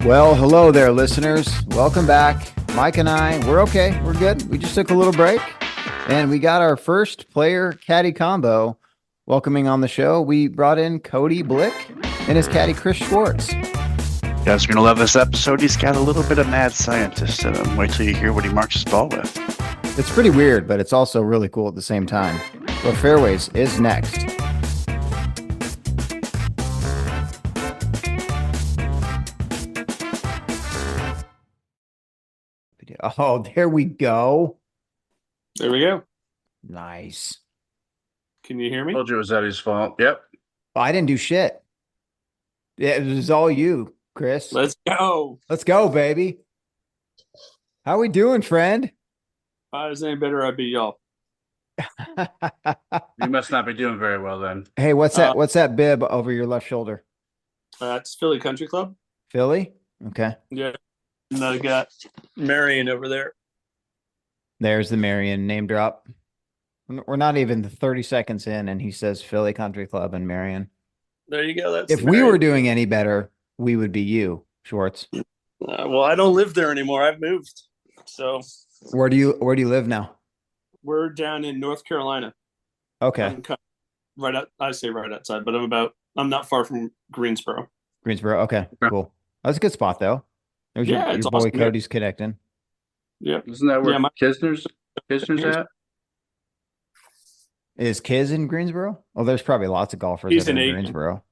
Well, hello there, listeners. Welcome back. Mike and I, we're okay. We're good. We just took a little break, and we got our first player caddy combo. Welcoming on the show, we brought in Cody Blick and his caddy Chris Schwartz. You guys are going to love this episode. He's got a little bit of mad scientist in him. Wait till you hear what he marks his ball with. It's pretty weird, but it's also really cool at the same time. But Fairways is next. Oh, there we go. There we go. Nice. Can you hear me? Told you it was Eddie's fault. Yep. Oh, I didn't do shit. Yeah, it was all you, Chris. Let's go. Let's go, baby. How we doing, friend? If I was any better, I'd be y'all. You must not be doing very well then. Hey, what's that? What's that bib over your left shoulder? It's Philly Country Club. Philly? Okay. Yeah. And I got Marion over there. There's the Marion name drop. We're not even 30 seconds in, and he says Philly Country Club and Marion. There you go. That's if we were doing any better, we would be you, Schwartz. Well, I don't live there anymore. I've moved. So where do you live now? We're down in North Carolina. Okay. I'm kind of I say right outside, but I'm not far from Greensboro. Greensboro. Okay. Cool. That's a good spot though. There's your boy awesome. Cody's connecting. Yeah. Isn't that where Kisner's at? Is Kiz in Greensboro? Well, there's probably lots of golfers in Greensboro.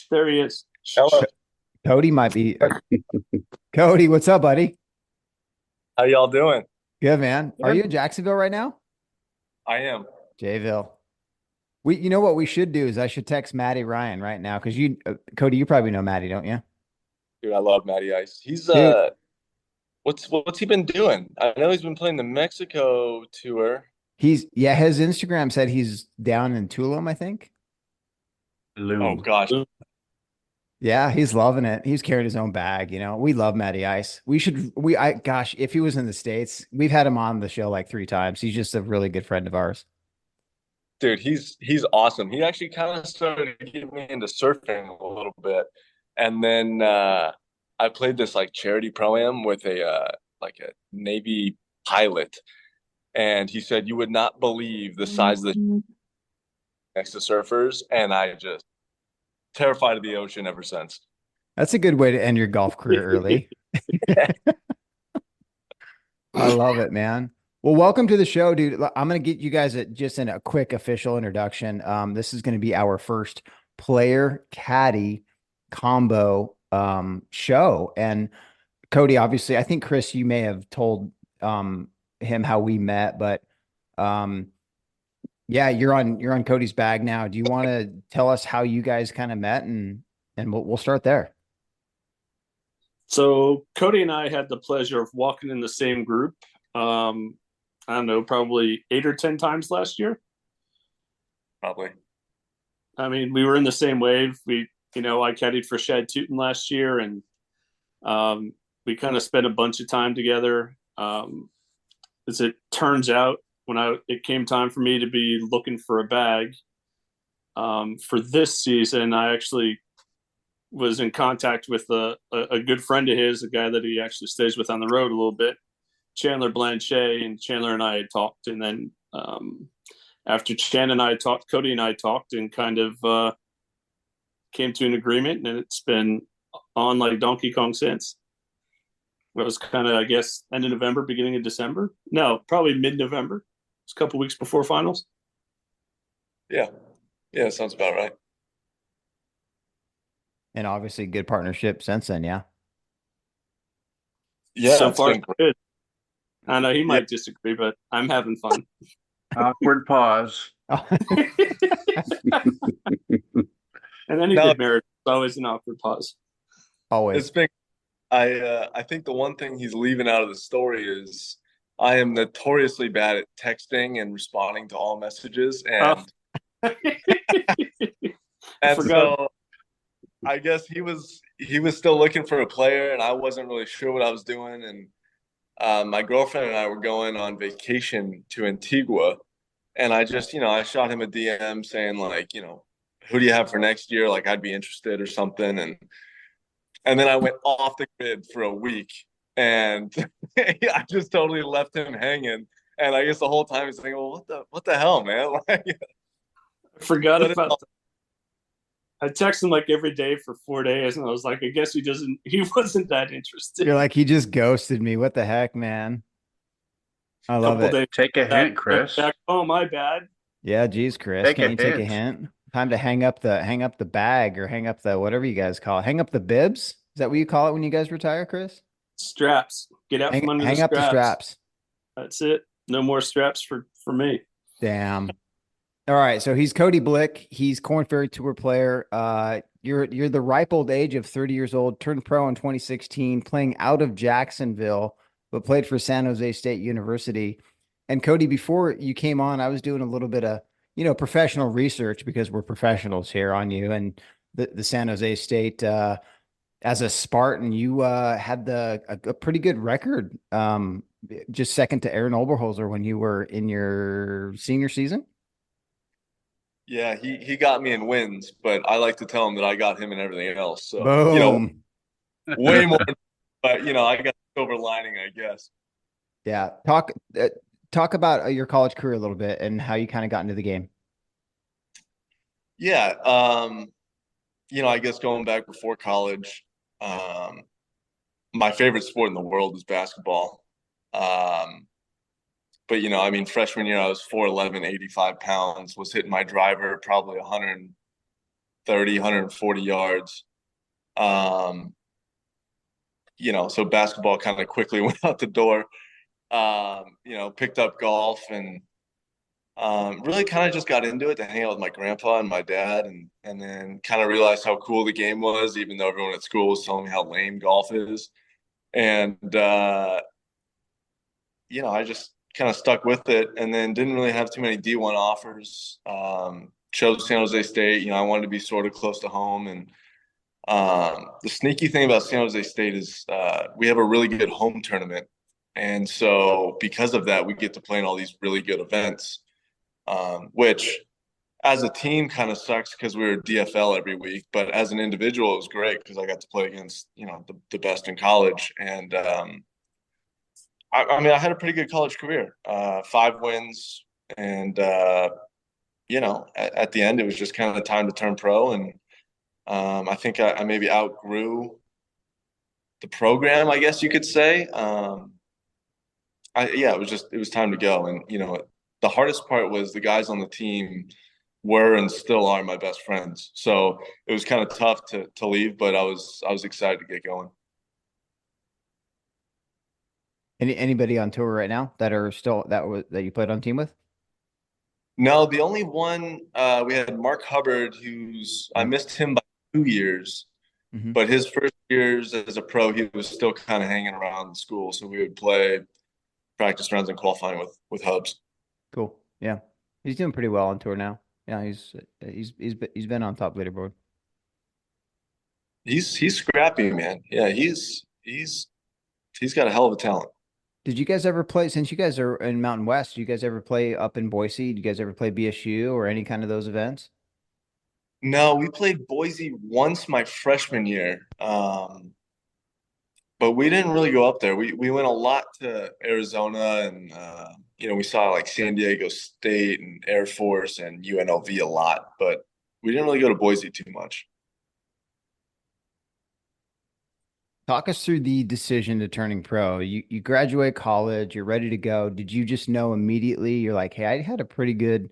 There he is. Hello. Cody might be. Cody, what's up, buddy? How y'all doing? Good, man. Are you in Jacksonville right now? I am. Jayville. You know what we should do is I should text Matty Ryan right now because Cody, you probably know Matty, don't you? Dude, I love Matty Ice. He's what's he been doing? I know he's been playing the Mexico tour. His Instagram said he's down in Tulum, I think. Oh gosh. Yeah, he's loving it. He's carrying his own bag. You know, we love Matty Ice. If he was in the States, we've had him on the show like 3 times. He's just a really good friend of ours. Dude, he's awesome. He actually kind of started to get me into surfing a little bit. And then I played this like charity pro-am with a Navy pilot. And he said, you would not believe the size of the next to surfers. And I just terrified of the ocean ever since. That's a good way to end your golf career early. I love it, man. Well, welcome to the show, dude. I'm going to get you guys just in a quick official introduction. This is going to be our first player caddy combo show. And Cody, obviously, I think Chris, you may have told him how we met, but yeah, you're on Cody's bag now. Do you want to tell us how you guys kind of met, and we'll start there? So Cody and I had the pleasure of walking in the same group. I don't know, probably 8 or 10 times last year. Probably. I mean, we were in the same wave. I caddied for Shad Tootin last year, and we kind of spent a bunch of time together. As it turns out, when it came time for me to be looking for a bag for this season, I actually was in contact with a good friend of his, a guy that he actually stays with on the road a little bit, Chandler Blanchet, and Chandler and I had talked. And then after Chan and I talked, Cody and I talked and kind of came to an agreement, and it's been on like Donkey Kong since. It was kind of, I guess, end of November, beginning of December. No, probably mid-November. It's a couple weeks before finals. Yeah. Yeah, that sounds about right. And obviously good partnership since then, yeah? Yeah, so far good. I know he might disagree, but I'm having fun. Awkward pause. And then he get married. It's always an awkward pause. Always. It's been. I think the one thing he's leaving out of the story is I am notoriously bad at texting and responding to all messages, and so I guess he was still looking for a player, and I wasn't really sure what I was doing. And my girlfriend and I were going on vacation to Antigua, and I just, I shot him a DM saying like, who do you have for next year? Like, I'd be interested or something. And then I went off the grid for a week, and I just totally left him hanging. And I guess the whole time he's thinking, well, what the hell, man? Like, I forgot but it's about that. I texted him like every day for 4 days, and I was like, I guess he wasn't that interested. You're like, he just ghosted me. What the heck, man? I A love couple it. days Take a back, hint, Chris. back. Oh, my bad. Yeah, geez, Chris, Take a can't you take a hint. hint? Time to hang up the bag or hang up the whatever you guys call it. Hang up the bibs. Is that what you call it when you guys retire, Chris? Straps. Get out from under the Hang up the straps. straps. That's it. No more straps for me. Damn. All right, so he's Cody Blick. He's Korn Ferry Tour player. You're the ripe old age of 30 years old. Turned pro in 2016, playing out of Jacksonville, but played for San Jose State University. And Cody, before you came on, I was doing a little bit of professional research because we're professionals here on you and the San Jose State. As a Spartan, you had a pretty good record, just second to Aaron Oberholzer when you were in your senior season. Yeah, he got me in wins, but I like to tell him that I got him in everything else. So, Boom. way more, but I got silver lining, I guess. Yeah. Talk about your college career a little bit and how you kind of got into the game. Yeah. I guess going back before college, my favorite sport in the world is basketball. But I mean, freshman year I was 4'11", 85 pounds, was hitting my driver probably 130, 140 yards. So basketball kind of quickly went out the door. Picked up golf and really kind of just got into it to hang out with my grandpa and my dad, and then kind of realized how cool the game was, even though everyone at school was telling me how lame golf is. And I just kind of stuck with it, and then didn't really have too many D1 offers. Chose San Jose State. I wanted to be sort of close to home, and the sneaky thing about San Jose State is we have a really good home tournament, and so because of that, we get to play in all these really good events, which as a team kind of sucks because we were DFL every week, but as an individual, it was great because I got to play against the best in college, and I mean, I had a pretty good college career, 5 wins, and at the end, it was just kind of time to turn pro, and I think I maybe outgrew the program, I guess you could say. It was time to go, and the hardest part was the guys on the team were and still are my best friends, so it was kind of tough to leave, but I was excited to get going. Anybody on tour right now that are still that you played on team with? No, the only one we had Mark Hubbard, I missed him by 2 years, but his first years as a pro, he was still kind of hanging around school, so we would play practice rounds and qualifying with Hubs. Cool. Yeah, he's doing pretty well on tour now. Yeah, he's been on top leaderboard. He's scrappy, man. Yeah, he's got a hell of a talent. Did you guys ever play, since you guys are in Mountain West, do you guys ever play up in Boise? Do you guys ever play BSU or any kind of those events? No, we played Boise once my freshman year, but we didn't really go up there. We went a lot to Arizona, and we saw like San Diego State and Air Force and UNLV a lot, but we didn't really go to Boise too much. Talk us through the decision to turning pro. You graduate college, you're ready to go. Did you just know immediately? You're like, hey, I had a pretty good,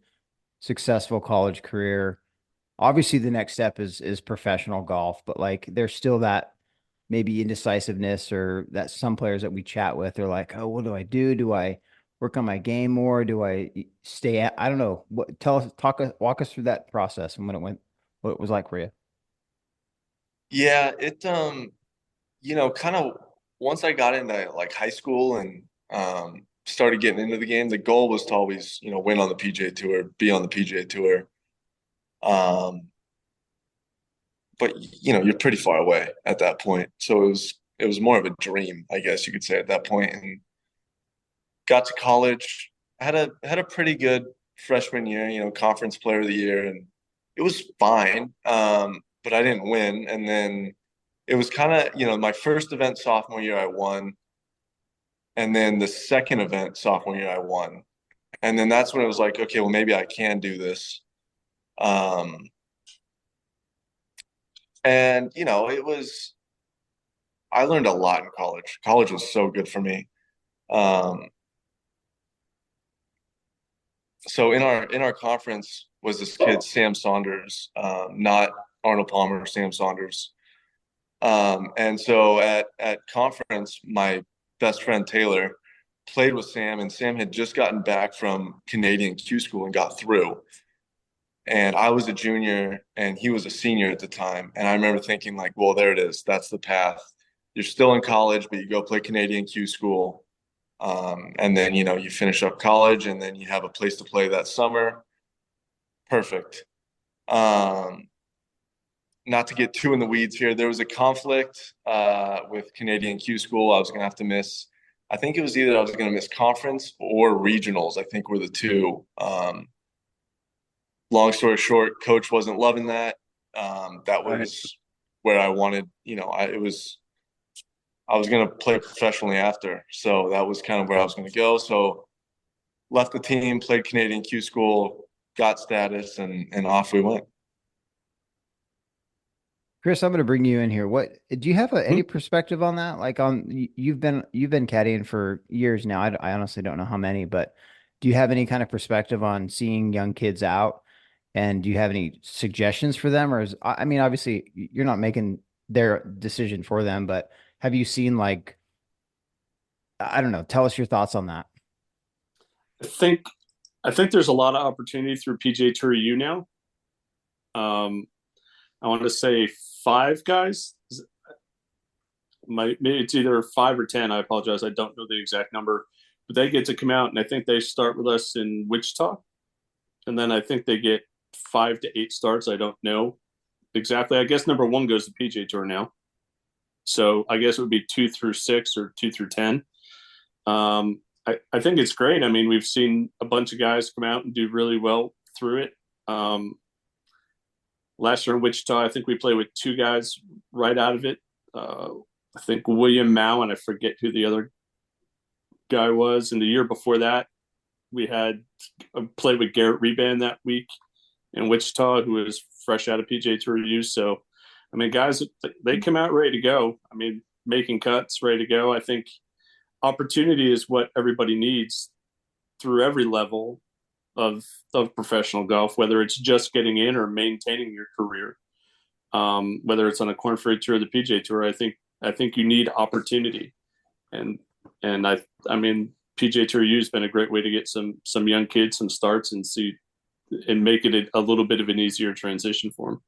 successful college career. Obviously, the next step is professional golf, but like there's still that maybe indecisiveness, or that some players that we chat with are like, oh, what do I do? Do I work on my game more? Do I stay at, I don't know. Walk us through that process and what it was like for you. Yeah, it kind of once I got into like high school and started getting into the game, the goal was to always, win on the PGA Tour, be on the PGA Tour. But you're pretty far away at that point. So it was more of a dream, I guess you could say, at that point. And got to college, had a pretty good freshman year, conference player of the year, and it was fine, but I didn't win. And then it was kind of, my first event sophomore year I won, and then the second event sophomore year I won. And then that's when it was like, okay, well, maybe I can do this. And I learned a lot in college. College was so good for me. So in our conference was this kid, Sam Saunders, not Arnold Palmer, Sam Saunders. And so at conference, my best friend Taylor played with Sam, and Sam had just gotten back from Canadian Q school and got through. And I was a junior and he was a senior at the time. And I remember thinking like, well, there it is. That's the path. You're still in college, but you go play Canadian Q school. And then, you finish up college and then you have a place to play that summer. Perfect. Not to get too in the weeds here, there was a conflict with Canadian Q school. I was going to have to miss, I think it was either I was going to miss conference or regionals, I think were the two. Long story short, coach wasn't loving that. That was where I wanted, I was going to play professionally after. So that was kind of where I was going to go. So left the team, played Canadian Q school, got status, and off we went. Chris, I'm going to bring you in here. What do you have any perspective on that? Like you've been caddying for years now. I honestly don't know how many, but do you have any kind of perspective on seeing young kids out? And do you have any suggestions for them? Or I mean, obviously you're not making their decision for them, but have you seen like, I don't know, tell us your thoughts on that. I think there's a lot of opportunity through PGA Tour U now. I want to say 5 guys. Maybe it's either 5 or 10. I apologize. I don't know the exact number, but they get to come out, and I think they start with us in Wichita, and then I think they get 5 to 8 starts. I don't know exactly. I guess number 1 goes to PGA Tour now, so I guess it would be 2 through 6 or 2 through 10. I think it's great. I mean, we've seen a bunch of guys come out and do really well through it. Last year in Wichita, I think we played with 2 guys right out of it. I think William Mao, and I forget who the other guy was. And the year before that, we had played with Garrett Reban that week in Wichita, who was fresh out of PGA Tour U. So, I mean, guys, they come out ready to go. I mean, making cuts, ready to go. I think opportunity is what everybody needs through every level of professional golf, whether it's just getting in or maintaining your career. Whether it's on a Korn Ferry Tour or the PGA Tour, I think you need opportunity, and I mean PGA Tour U has been a great way to get some young kids some starts and make it a little bit of an easier transition for them,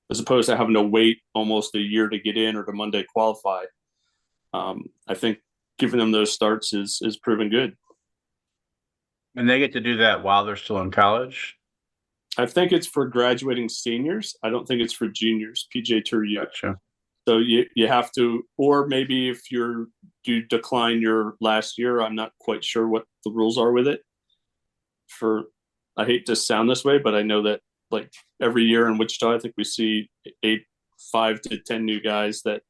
as opposed to having to wait almost a year to get in or to Monday qualify. I think giving them those starts is proven good. And they get to do that while they're still in college? I think it's for graduating seniors. I don't think it's for juniors, PGA Tour U. Gotcha. So you have to, or maybe if you decline your last year, I'm not quite sure what the rules are with it. I hate to sound this way, but I know that like every year in Wichita, I think we see 5 to 10 new guys that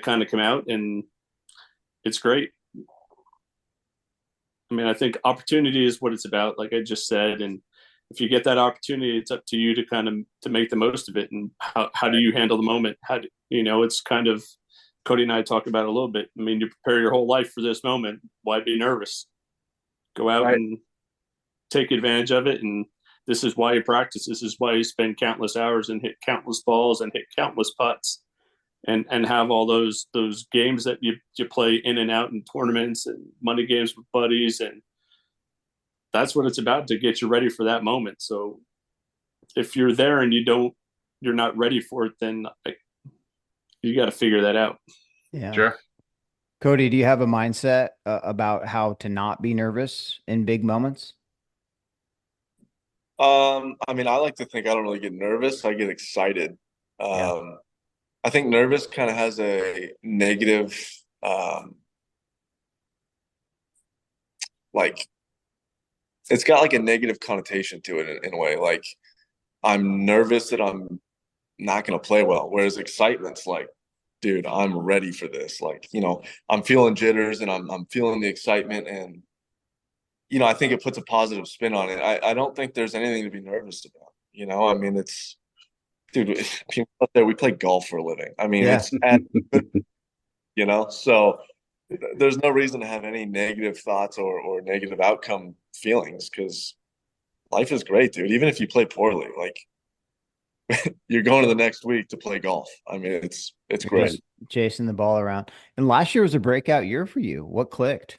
kind of come out, and it's great. I mean, I think opportunity is what it's about, like I just said. And if you get that opportunity, it's up to you to make the most of it. And how do you handle the moment? It's kind of, Cody and I talked about it a little bit. I mean, you prepare your whole life for this moment. Why be nervous? Go out and take advantage of it. And this is why you practice. This is why you spend countless hours and hit countless balls and hit countless putts. And have all those games that you play in and out in tournaments and money games with buddies, and that's what it's about, to get you ready for that moment. So if you're there and you're not ready for it, then you got to figure that out. Yeah. Sure. Cody, do you have a mindset about how to not be nervous in big moments? I mean, I like to think I don't really get nervous. I get excited. I think nervous kind of has a negative, like, it's got like a negative connotation to it in a way. Like, I'm nervous that I'm not going to play well. Whereas excitement's like, dude, I'm ready for this. Like, I'm feeling jitters and I'm feeling the excitement. And, I think it puts a positive spin on it. I don't think there's anything to be nervous about. I mean, dude, people out there, we play golf for a living. I mean, Yeah. so there's no reason to have any negative thoughts or negative outcome feelings because life is great, dude. Even if you play poorly, like you're going to the next week to play golf. I mean, it's great. Just chasing the ball around. And last year was a breakout year for you. What clicked?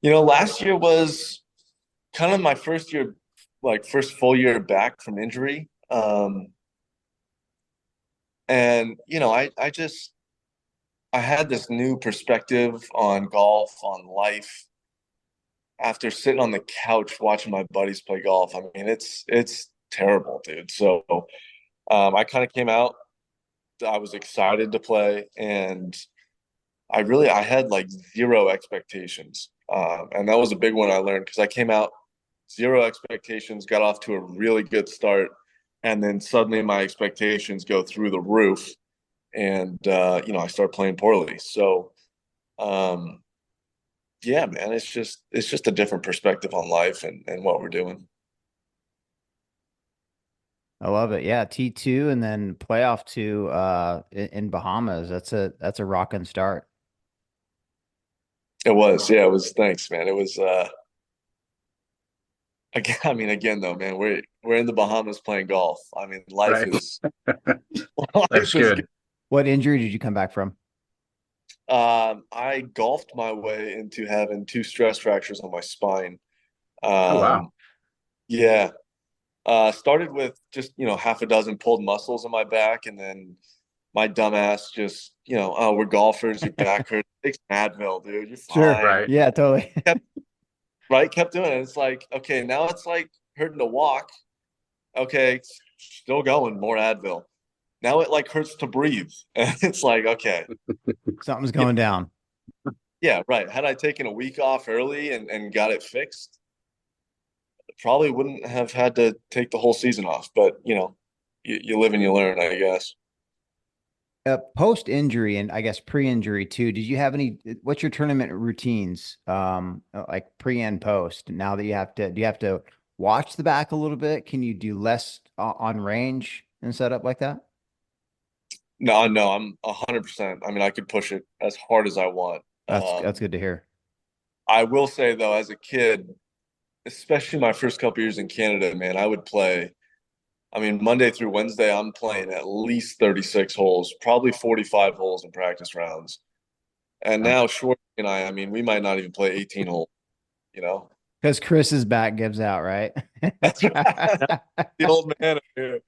Last year was kind of my first year, like first full year back from injury. And I had this new perspective on golf, on life after sitting on the couch watching my buddies play golf. I mean, it's terrible, dude. So I kind of came out. I was excited to play, and I had like zero expectations, and that was a big one I learned because I came out zero expectations, got off to a really good start, and then suddenly my expectations go through the roof, and I start playing poorly. So, yeah, man, it's just a different perspective on life and what we're doing. I love it. Yeah, T2 and then playoff two in Bahamas. That's a rocking start. It was, yeah, it was. Thanks, man. It was. Again, I mean, again, though, man, we're in the Bahamas playing golf. I mean, life Right. is That's life is good. What injury did you come back from? I golfed my way into having two stress fractures on my spine. Oh, wow. Yeah. Started with just, half a dozen pulled muscles in my back, and then my dumbass just, oh, we're golfers, your back hurts. Take some Advil, dude. You're Sure. fine. Right. Yeah, totally. Kept doing it. It's like, okay, now it's like hurting to walk. Okay, still going, more Advil. Now it like hurts to breathe. And it's like, okay. Something's going down. Yeah, right. Had I taken a week off early and got it fixed, probably wouldn't have had to take the whole season off. But you live and you learn, I guess. Post injury and I guess pre injury too. Did you have what's your tournament routines? Like pre and post. Now that do you have to watch the back a little bit? Can you do less on range and setup like that? No, I'm 100%. I mean, I could push it as hard as I want. That's good to hear. I will say though, as a kid, especially my first couple years in Canada, man, I would play. I mean, Monday through Wednesday, I'm playing at least 36 holes, probably 45 holes in practice rounds. And now Schwartz and I mean, we might not even play 18 holes, you know? Because Chris's back gives out, right? That's right. The old man here.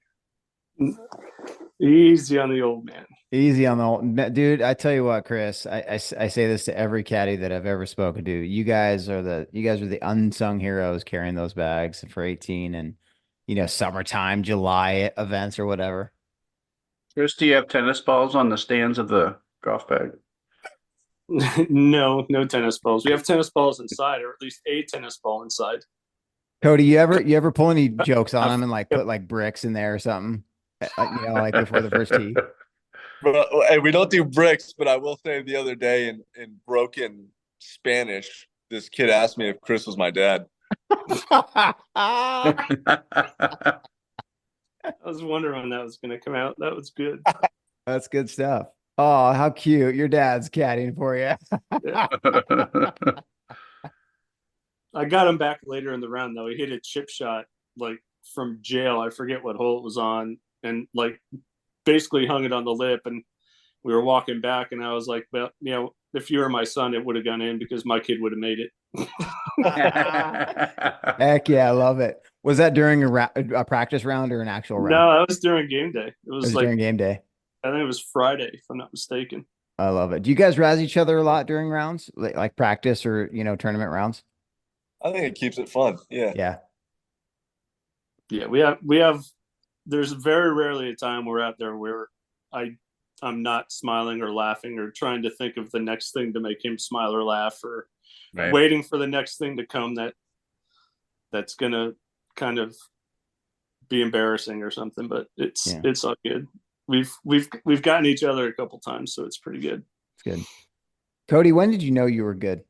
Easy on the old man. Easy on the old dude. I tell you what, Chris, I say this to every caddy that I've ever spoken to. You guys are the unsung heroes carrying those bags for 18 and summertime, July events or whatever. Chris, do you have tennis balls on the stands of the golf bag? No tennis balls. We have tennis balls inside, or at least a tennis ball inside. Cody, you ever pull any jokes on them and like put like bricks in there or something? Like before the first tee. But hey, we don't do bricks, but I will say the other day in broken Spanish, this kid asked me if Chris was my dad. I was wondering when that was going to come out. That was good. That's good stuff. Oh, how cute. Your dad's caddying for you. I got him back later in the round, though. He hit a chip shot like from jail. I forget what hole it was on, and like basically hung it on the lip. And we were walking back, and I was like, well, if you were my son, it would have gone in because my kid would have made it. Heck yeah, I love it. Was that during a practice round or an actual round? No, that was during game day. It was like during game day. I think it was Friday, if I'm not mistaken. I love it. Do you guys razz each other a lot during rounds, like practice or tournament rounds? I think it keeps it fun. Yeah. Yeah, we have. There's very rarely a time we're out there where I'm not smiling or laughing or trying to think of the next thing to make him smile or laugh or Right. waiting for the next thing to come that's gonna kind of be embarrassing or something, but Yeah. it's all good. We've gotten each other a couple times, so it's pretty good. It's good. Cody, when did you know you were good?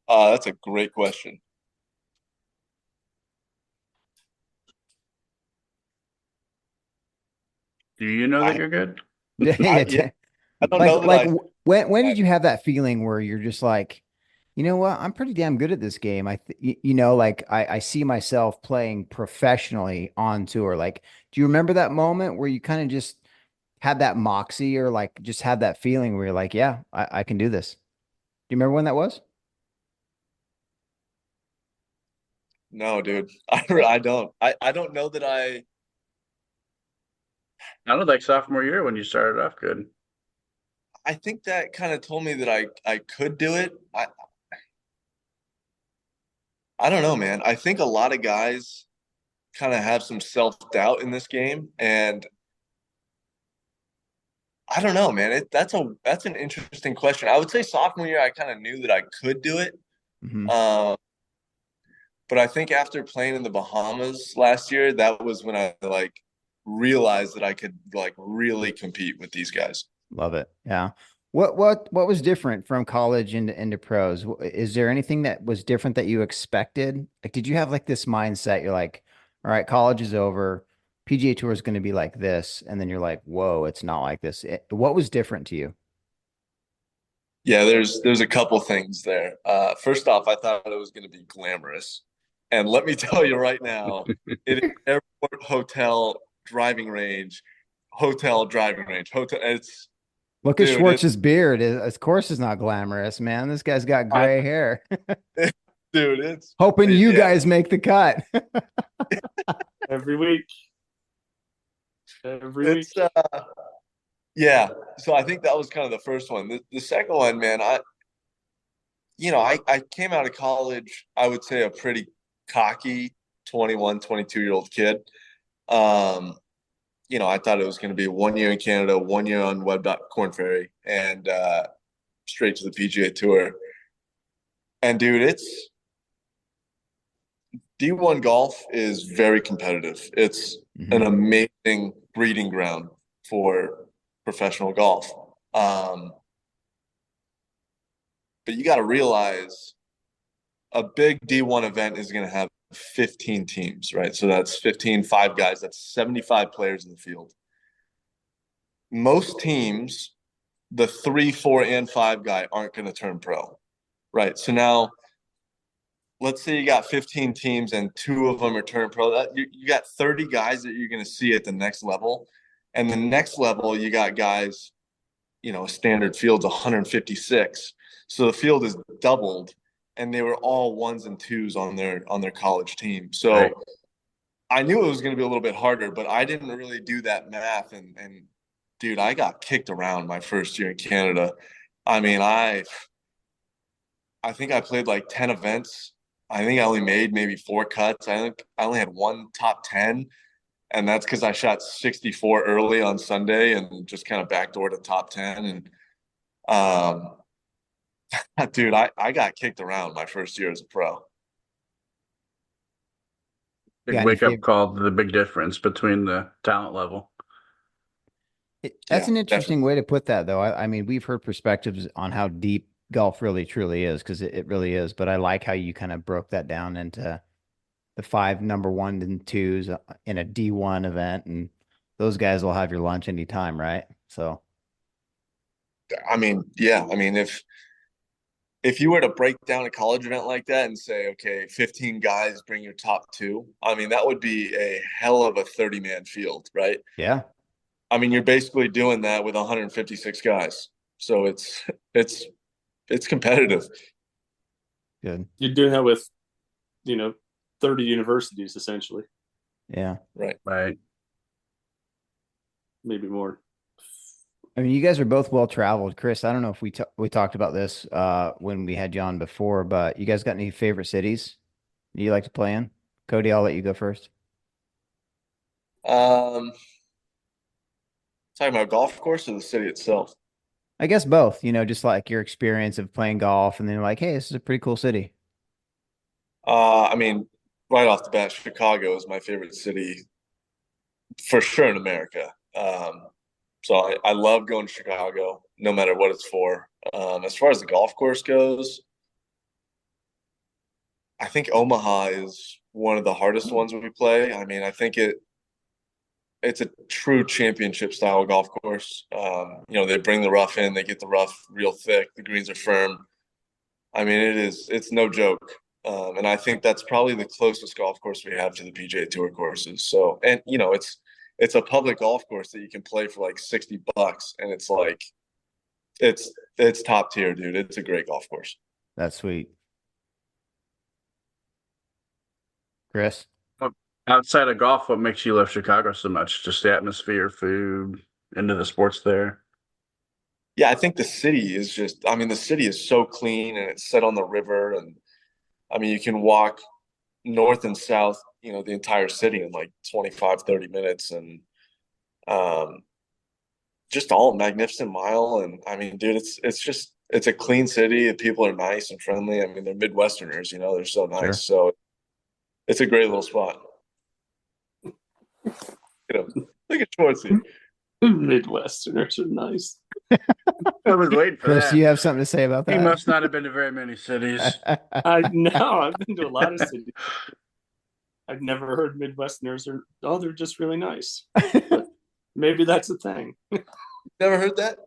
That's a great question. Do you know that you're good? Yeah. I don't know that Like I when did you have that feeling where you're just like, you know what, I'm pretty damn good at this game. Like I see myself playing professionally on tour. Like, do you remember that moment where you kind of just had that moxie or like just had that feeling where you're like, yeah, I can do this? Do you remember when that was? no, dude. I don't. I don't know that I don't think sophomore year when you started off good. I think that kind of told me that I could do it. I don't know, man. I think a lot of guys kind of have some self-doubt in this game, and I don't know, man. That's an interesting question. I would say sophomore year I kind of knew that I could do it. Hmm. Um, but I think after playing in the Bahamas last year, that was when I like realized that I could like really compete with these guys. Love it. Yeah. What was different from college into pros? Is there anything that was different that you expected? Like, did you have like this mindset? You're like, all right, college is over. PGA Tour is going to be like this, and then you're like, whoa, it's not like this. What was different to you? Yeah, there's a couple things there. First off, I thought it was going to be glamorous, and let me tell you right now, it is airport, hotel, driving range, hotel, driving range, hotel. It's Look at dude, Schwartz's beard. Of course, it's not glamorous, man. This guy's got I, gray hair. dude, it's Hoping you yeah, guys make the cut. Every week, every week. it's yeah. So I think that was kind of the first one. The second one, man, I came out of college, I would say a pretty cocky 21, 22-year-old kid. Um, I thought it was going to be 1 year in Canada, 1 year on Korn Ferry, and straight to the PGA Tour. And dude, it's D1 golf is very competitive. It's an Mhm. amazing breeding ground for professional golf. Um, but you got to realize a big D1 event is going to have 15 teams, right? So that's 15, five guys, that's 75 players in the field. Most teams, the 3, 4, and 5 guy aren't going to turn pro, right? So now, let's say you got 15 teams and 2 of them are turn pro. You got 30 guys that you're going to see at the next level. And the next level, you got guys, a standard field's 156. So the field is doubled, and they were all ones and twos on their college team. So Right. I knew it was going to be a little bit harder, but I didn't really do that math. And dude, I got kicked around my first year in Canada. I mean, I think I played like 10 events. I think I only made maybe 4 cuts. I think I only had one top 10, and that's because I shot 64 early on Sunday and just kind of backdoored to top 10. And dude, I got kicked around my first year as a pro. Big Got any wake up favorite? call to the big difference between the talent level. That's Yeah, an definitely. interesting way to put that, though. I mean, we've heard perspectives on how deep golf really truly is, because it really is. But I like how you kind of broke that down into the 5 number one and twos in a D1 event, and those guys will have your lunch anytime, right? So, I mean, yeah. I mean, if you were to break down a college event like that and say, okay, 15 guys bring your top 2, I mean, that would be a hell of a 30-man field, right? yeah, I mean, you're basically doing that with 156 guys. So it's competitive. good. You're doing that with, you know, 30 universities essentially, Yeah. Right. Right. maybe more. I mean, you guys are both well traveled. Chris, I don't know if we talked about this when we had you on before, but you guys got any favorite cities you like to play in? Cody, I'll let you go first. Um, Talking about golf course or the city itself? I guess both, just like your experience of playing golf and then like, hey, this is a pretty cool city. I mean, right off the bat, Chicago is my favorite city for sure in America. So I love going to Chicago, no matter what it's for. As far as the golf course goes, I think Omaha is one of the hardest ones we play. I mean, I think it's a true championship style golf course. They bring the rough in, they get the rough real thick, the greens are firm. I mean, it's no joke. And I think that's probably the closest golf course we have to the PGA Tour courses. So, and it's a public golf course that you can play for like $60, and it's like it's top tier, dude. It's a great golf course. That's sweet. Chris? Outside of golf, what makes you love Chicago so much? Just the atmosphere, food, into the sports there? Yeah, I think the city is the city is so clean and it's set on the river. And I mean, you can walk north and south, the entire city in like 25, 30 minutes. And just all magnificent mile. And I mean, dude, it's a clean city. The people are nice and friendly. I mean, they're Midwesterners, they're so nice. Sure. So it's a great little spot. Look at Schwartzy. Midwesterners are nice. I was waiting for Chris, that. do you have something to say about that? He must not have been to very many cities. I've been to a lot of cities. I've never heard Midwesterners they're just really nice. But maybe that's a thing. Never heard that?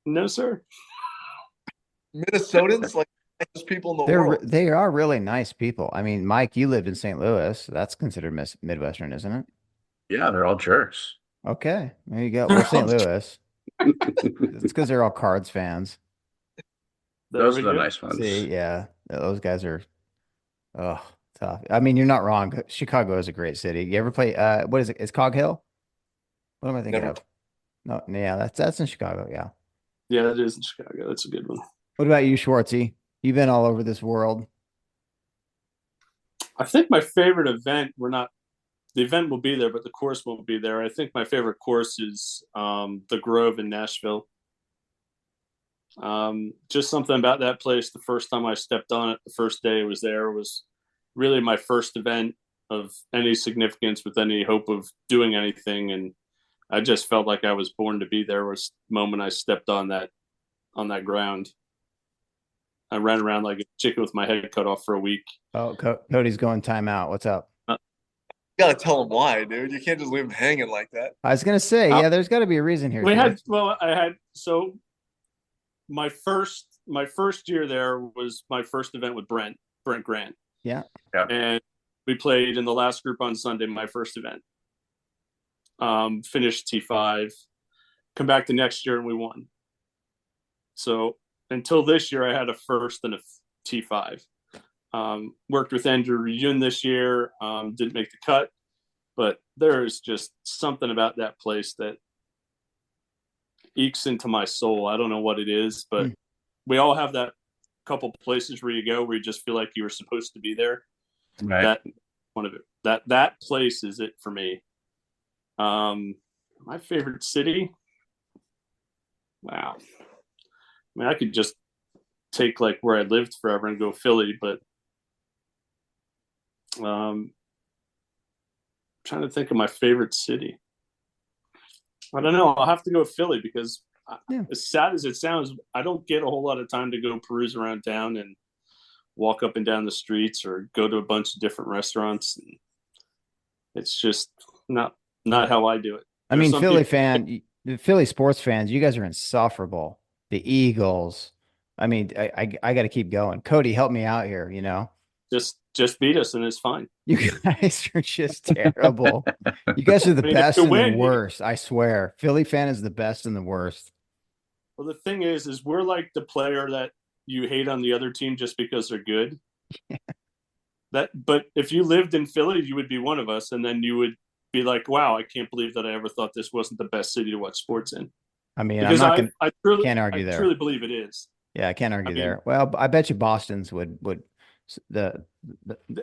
No, sir. Minnesotans, like the nicest people in the world. They are really nice people. I mean, Mike, you lived in St. Louis. That's considered Midwestern, isn't it? Yeah, they're all jerks. Okay, there you go. We're St. Louis. It's because they're all Cards fans. Those are the nice ones. See, yeah, those guys are tough. I mean, you're not wrong. Chicago is a great city. You ever play? What is it? Is Cog Hill? What am I thinking of? No, yeah, that's in Chicago. Yeah, yeah, that is in Chicago. That's a good one. What about you, Schwartzy? You've been all over this world. I think my favorite event, the event will be there, but the course won't be there. I think my favorite course is the Grove in Nashville. Just something about that place. The first time I stepped on it, the first day I was there, was really my first event of any significance with any hope of doing anything. And I just felt like I was born to be there. Was the moment I stepped on that ground. I ran around like a chicken with my head cut off for a week. Oh, Cody's going timeout. What's up? You gotta tell him why, dude. You can't just leave him hanging like that. I was gonna say, yeah, there's got to be a reason here. My first year there was my first event with Brent Grant. Yeah. And we played in the last group on Sunday, my first event. Finished T5, come back the next year and we won. So until this year, I had a first and a T5. Worked with Andrew Yun this year, didn't make the cut, but there's just something about that place that ekes into my soul. I don't know what it is, but we all have that couple places where you go where you just feel like you were supposed to be there. Right. That one of it. That place is it for me. My favorite city. Wow. I mean, I could just take like where I lived forever and go Philly, but trying to think of my favorite city. I don't know. I'll have to go Philly because as sad as it sounds, I don't get a whole lot of time to go peruse around town and walk up and down the streets or go to a bunch of different restaurants. And it's just not how I do it. I mean, the Philly sports fans, you guys are insufferable. The Eagles. I mean, I got to keep going. Cody, help me out here. Just beat us and it's fine. You guys are just terrible. You guys are the best and the worst. I swear. Philly fan is the best and the worst. Well, the thing is we're like the player that you hate on the other team just because they're good. But if you lived in Philly, you would be one of us, and then you would be like, "Wow, I can't believe that I ever thought this wasn't the best city to watch sports in." I mean, because I can't argue there. I truly believe it is. Yeah, I can't argue there. Well, I bet you Boston's would the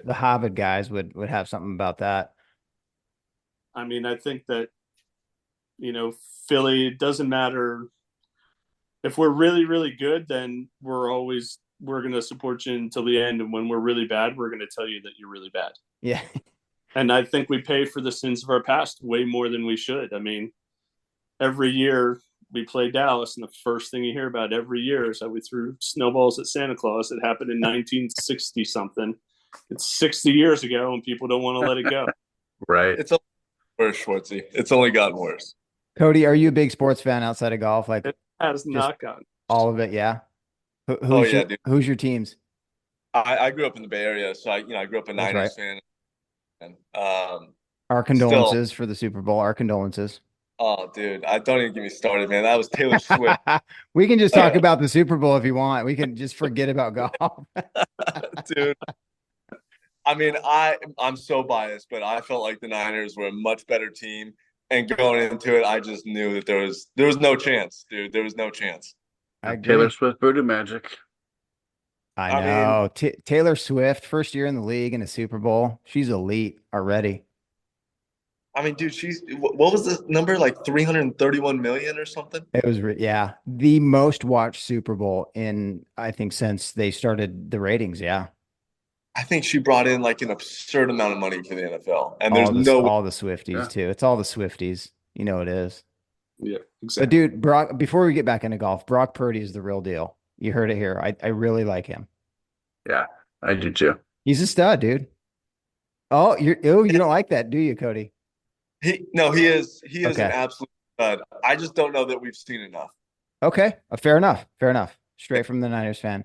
Harvard guys would have something about that. I mean, I think that Philly, it doesn't matter if we're really, really good, then we're going to support you until the end. And when we're really bad, we're going to tell you that you're really bad. Yeah. And I think we pay for the sins of our past way more than we should. I mean, every year we play Dallas, and the first thing you hear about every year is how we threw snowballs at Santa Claus. It happened in 1960 something. It's 60 years ago, and people don't want to let it go. Right. It's only worse, Schwartzy. It's only gotten worse. Cody, are you a big sports fan outside of golf? Like It has not gotten. all of it? Yeah. Oh yeah, dude. Who's your teams? I grew up in the Bay Area, so I grew up a That's Niners right. fan. And Our condolences for the Super Bowl. Our condolences. oh dude, I don't even get me started, man. That was Taylor Swift. We can just talk about the Super Bowl if you want. We can just forget about golf. Dude. I mean, I'm so biased, but I felt like the Niners were a much better team. And going into it, I just knew that there was no chance, dude. There was no chance. I agree. Taylor Swift voodoo magic. I know. Taylor Swift, first year in the league in a Super Bowl. She's elite already. I mean, dude, what was the number? Like 331 million or something? It was, yeah, the most watched Super Bowl in, I think, since they started the ratings. Yeah. I think she brought in like an absurd amount of money for the NFL. And there's all the Swifties too. It's all the Swifties. You know it is. Yeah, exactly. But dude, Brock, before we get back into golf, Brock Purdy is the real deal. You heard it here. I really like him. Yeah, I do too. He's a stud, dude. Oh, you don't like that, do you, Cody? He is Okay. an absolute stud. I just don't know that we've seen enough. Okay. Fair enough. Straight from the Niners fan.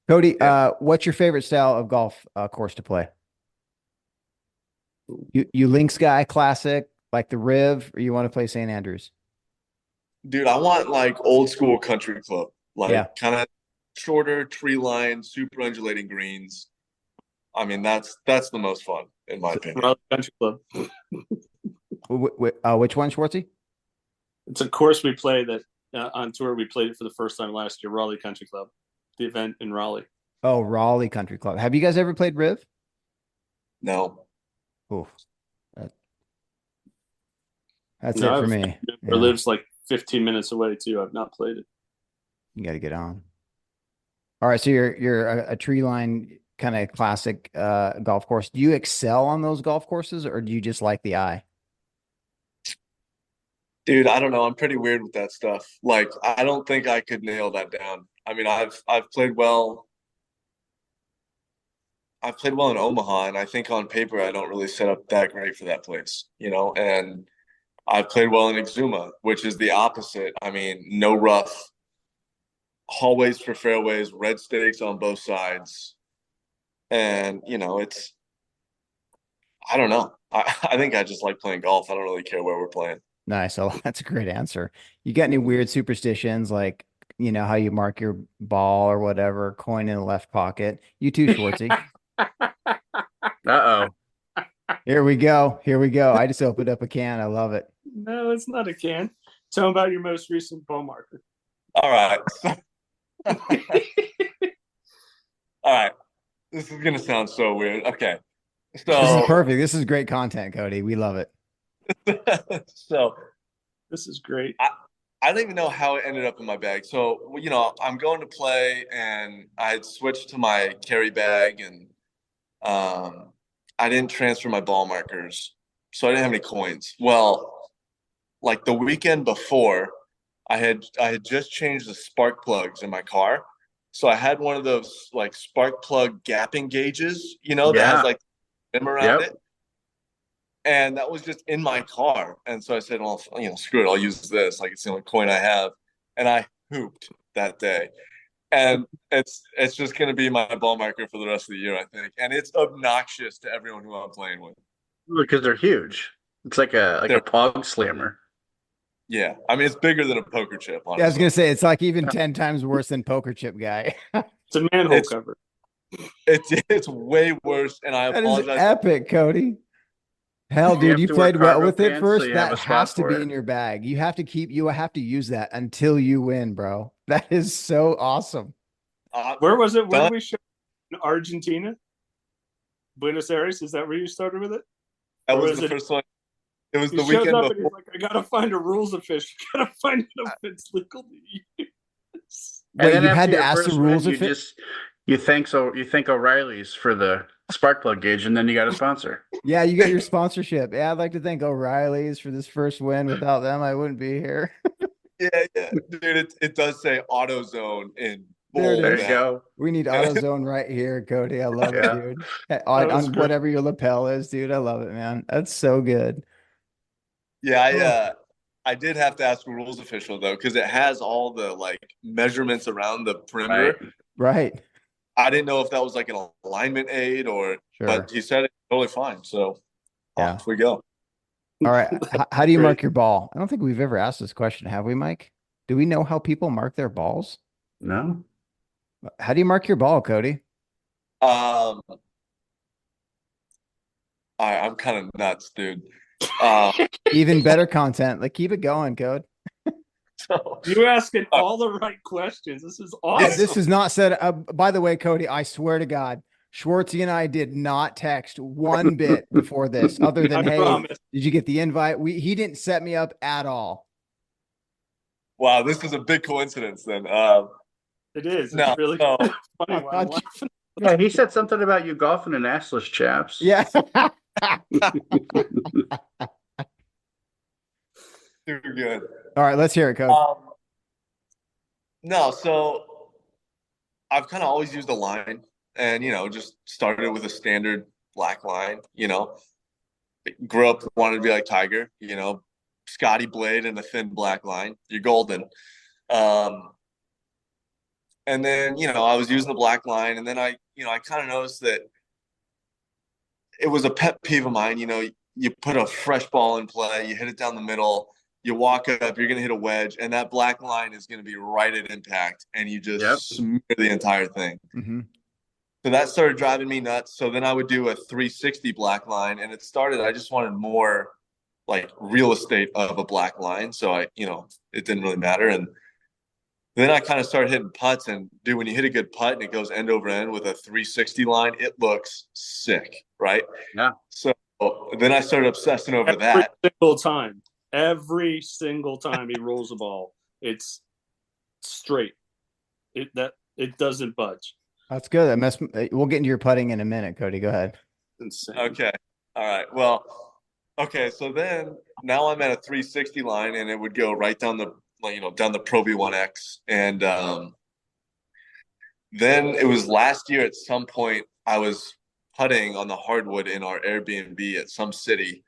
Cody, what's your favorite style of golf course to play? You links guy, classic, like the Riv, or you want to play St. Andrews? Dude, I want like old school country club, like kind of shorter tree line, super undulating greens. I mean, that's the most fun in my opinion. Raleigh Country Club. Which one, Schwartzy? It's a course we play that on tour. We played it for the first time last year. Raleigh Country Club, the event in Raleigh. Oh, Raleigh Country Club. Have you guys ever played Riv? No. Oh, that's it for me. It lives like 15 minutes away too. I've not played it. You got to get on. All right, so you're a tree line kind of classic golf course. Do you excel on those golf courses, or do you just like the eye? Dude, I don't know. I'm pretty weird with that stuff. Like, I don't think I could nail that down. I mean, I've played well. I've played well in Omaha, and I think on paper I don't really set up that great for that place, and I've played well in Exuma, which is the opposite. I mean, no rough, hallways for fairways, red stakes on both sides. And, I don't know. I think I just like playing golf. I don't really care where we're playing. Nice. Oh, that's a great answer. You got any weird superstitions, like, how you mark your ball or whatever, coin in the left pocket? You too, Schwartzy. Uh-oh. Here we go. I just opened up a can. I love it. No, it's not a can. Tell me about your most recent ball marker. All right. All right. This is going to sound so weird. Okay. So this is perfect. This is great content, Cody. We love it. So this is great. I don't even know how it ended up in my bag. So, I'm going to play, and I had switched to my carry bag, and I didn't transfer my ball markers, so I didn't have any coins. Well, like the weekend before, I had just changed the spark plugs in my car. So I had one of those like spark plug gapping gauges, that has like them around it. And that was just in my car. And so I said, well, screw it. I'll use this. Like, it's the only coin I have. And I hooped that day. And it's just going to be my ball marker for the rest of the year, I think. And it's obnoxious to everyone who I'm playing with. Because they're huge. It's like a pog slammer. Yeah. I mean, it's bigger than a poker chip, honestly. Yeah, I was going to say, it's like even 10 times worse than poker chip guy. It's a manhole cover. It's way worse. And I apologize. That is epic, Cody. Hell, dude, you played well with it first. So that has to be in your bag. You have to use that until you win, bro. That is so awesome. Where was it? Where did we show? In Argentina? Buenos Aires? Is that where you started with it? That was the first one. It was the weekend before. He's like, I gotta find a rules official. Gotta find out if it's legal to use. Wait, you had to ask the rules official? You thank O'Reilly's for the spark plug gauge, and then you got a sponsor. Yeah, you got your sponsorship. Yeah, I'd like to thank O'Reilly's for this first win. Without them, I wouldn't be here. Yeah, dude, it does say AutoZone in There it bold. There is. you go. We need AutoZone right here, Cody. I love it, Yeah. dude. was On great. whatever your lapel is, dude. I love it, man. That's so good. Yeah, I did have to ask a rules official though, because it has all the like measurements around the perimeter. Right. I didn't know if that was like an alignment aid or, Sure. but he said it's totally fine. So Yeah. off we go. All right. How do you Great. mark your ball? I don't think we've ever asked this question, have we, Mike? Do we know how people mark their balls? No. How do you mark your ball, Cody? I'm kind of nuts, dude. Even better content. Like, keep it going, Code. So, You're asking all the right questions. This is awesome. This is not said. By the way, Cody, I swear to God, Schwartzy and I did not text one bit before this, other than, I hey, promise. did you get the invite? He didn't set me up at all. wow, this is a big coincidence then. It is. No, It's really no. funny. When I'm laughing. Yeah, he said something about you golfing in assless chaps. Yeah. Too good. All right, let's hear it, Cody. No, so I've kind of always used a line and, just started with a standard black line, grew up wanted to be like Tiger, Scotty blade and a thin black line. You're golden. And then, I was using the black line and then I kind of noticed that it was a pet peeve of mine. You put a fresh ball in play, you hit it down the middle, you walk up, you're going to hit a wedge, and that black line is going to be right at impact, and you just smear the entire thing. Mm-hmm. So that started driving me nuts. So then I would do a 360 black line, and I just wanted more like real estate of a black line. So it didn't really matter. And then I kind of started hitting putts, and dude, when you hit a good putt and it goes end over end with a 360 line, it looks sick, right? Yeah. So then I started obsessing over that. Every single time he rolls the ball, it's straight. It doesn't budge. That's good. We'll get into your putting in a minute, Cody. Go ahead. Insane. Okay. All right. Well, okay. So then now I'm at a 360 line, and it would go right down the Pro V1X. And then it was last year at some point I was putting on the hardwood in our Airbnb at some city,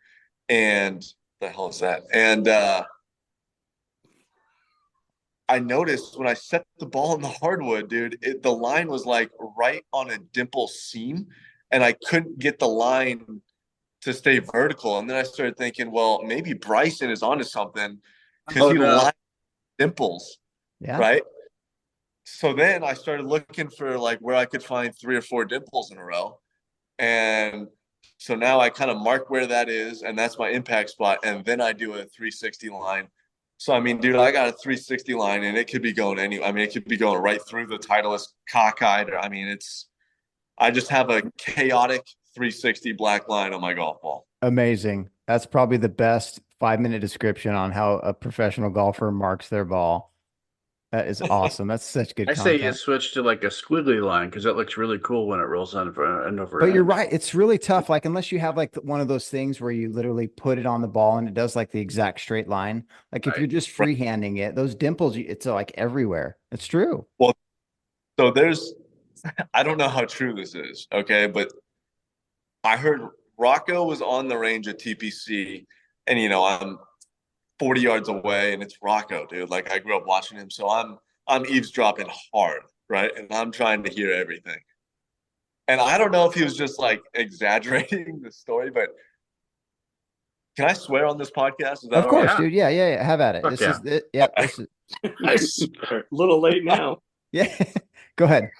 and the hell is that? And I noticed when I set the ball in the hardwood, dude, the line was like right on a dimple seam, and I couldn't get the line to stay vertical. And then I started thinking, well, maybe Bryson is onto something because lines dimples, right? So then I started looking for like where I could find 3 or 4 dimples in a row, and so now I kind of mark where that is, and that's my impact spot, and then I do a 360 line. So, I mean, dude, I got a 360 line, and it could be going it could be going right through the Titleist cockeyed. I just have a chaotic 360 black line on my golf ball. Amazing. That's probably the best 5-minute description on how a professional golfer marks their ball. That is awesome. That's such good content. I say you switch to like a squiggly line because that looks really cool when it rolls on end over. But you're right. It's really tough. Like, unless you have like one of those things where you literally put it on the ball and it does like the exact straight line. Like if you're just freehanding it, those dimples, it's like everywhere. It's true. Well, so I don't know how true this is. Okay. But I heard Rocco was on the range at TPC, and, I'm 40 yards away, and it's Rocco, dude. Like, I grew up watching him, so I'm eavesdropping hard, right? And I'm trying to hear everything. And I don't know if he was just like exaggerating the story, but can I swear on this podcast? Is that of course, right? dude. Yeah. Have at it. Fuck This yeah. is it. Yeah. This is, I swear. A little late now. yeah. Go ahead.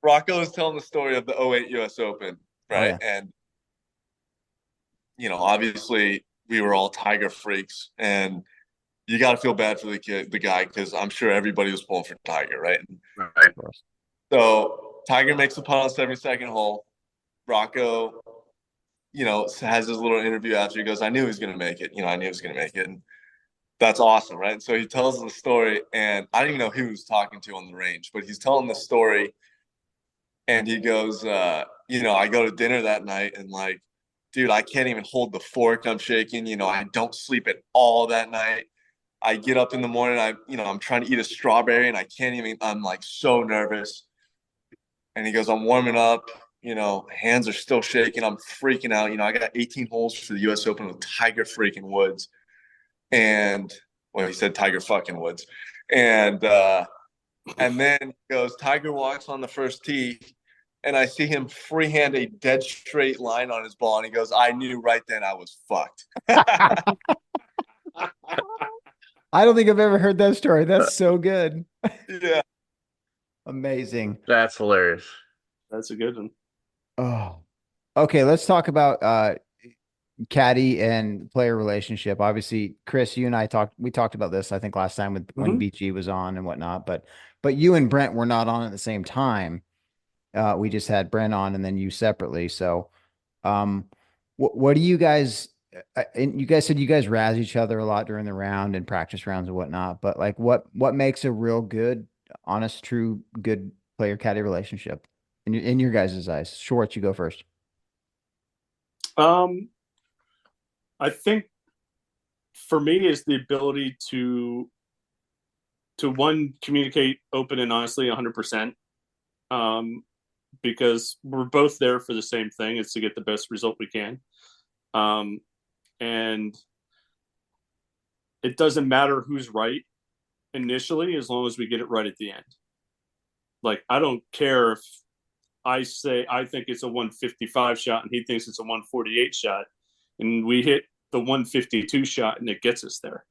Rocco was telling the story of the '08 US Open, right? Oh, yeah. And obviously we were all Tiger freaks, and you got to feel bad for the guy, because I'm sure everybody was pulling for Tiger, right? Right. Of course. So Tiger makes a putt on 72nd hole. Rocco, has his little interview after. He goes, "I knew he was going to make it. I knew he was going to make it." And that's awesome, right? And so he tells the story, and I didn't even know who he was talking to on the range, but he's telling the story. And he goes, I go to dinner that night and like, dude, I can't even hold the fork. I'm shaking. I don't sleep at all that night. I get up in the morning. I'm trying to eat a strawberry and I can't even, I'm like so nervous. And he goes, I'm warming up, hands are still shaking. I'm freaking out. I got 18 holes for the US Open with Tiger freaking Woods. And well, he said Tiger fucking Woods. And then he goes, Tiger walks on the first tee, and I see him freehand a dead straight line on his ball, and he goes, I knew right then I was fucked. I don't think I've ever heard that story. That's so good. Yeah. Amazing. That's hilarious. That's a good one. Oh, okay. Let's talk about caddy and player relationship. Obviously, Chris, you and we talked about this, I think last time when BG was on and whatnot, but you and Brent were not on at the same time. We just had Brent on and then you separately. So, what do you guys, and you guys said you guys razz each other a lot during the round and practice rounds and whatnot, but like what makes a real good, honest, true, good player caddy relationship in your guys' eyes? Schwartz, you go first. I think for me is the ability to one, communicate open and honestly 100%. Because we're both there for the same thing. It's to get the best result we can. And it doesn't matter who's right initially, as long as we get it right at the end. Like, I don't care if I say I think it's a 155 shot and he thinks it's a 148 shot, and we hit the 152 shot and it gets us there.